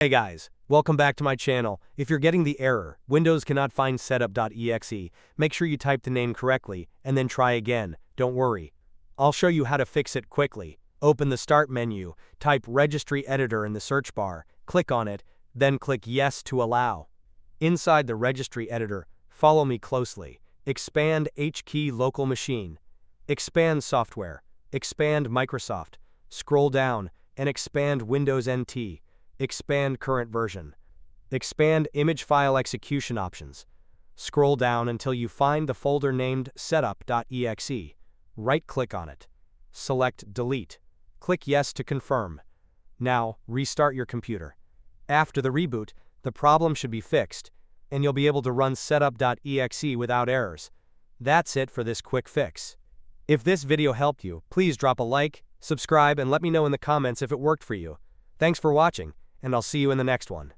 Hey guys, welcome back to my channel. If you're getting the error, Windows cannot find Setup.Exe, make sure you type the name correctly, and then try again, don't worry. I'll show you how to fix it quickly. Open the Start menu, type Registry Editor in the search bar, click on it, then click Yes to allow. Inside the Registry Editor, follow me closely. Expand H-key local machine. Expand software. Expand Microsoft. Scroll down, and expand Windows NT. Expand current version. Expand image file execution options. Scroll down until you find the folder named Setup.Exe. Right-click on it. Select Delete. Click Yes to confirm. Now, restart your computer. After the reboot, the problem should be fixed, and you'll be able to run Setup.Exe without errors. That's it for this quick fix. If this video helped you, please drop a like, subscribe, and let me know in the comments if it worked for you. Thanks for watching, and I'll see you in the next one.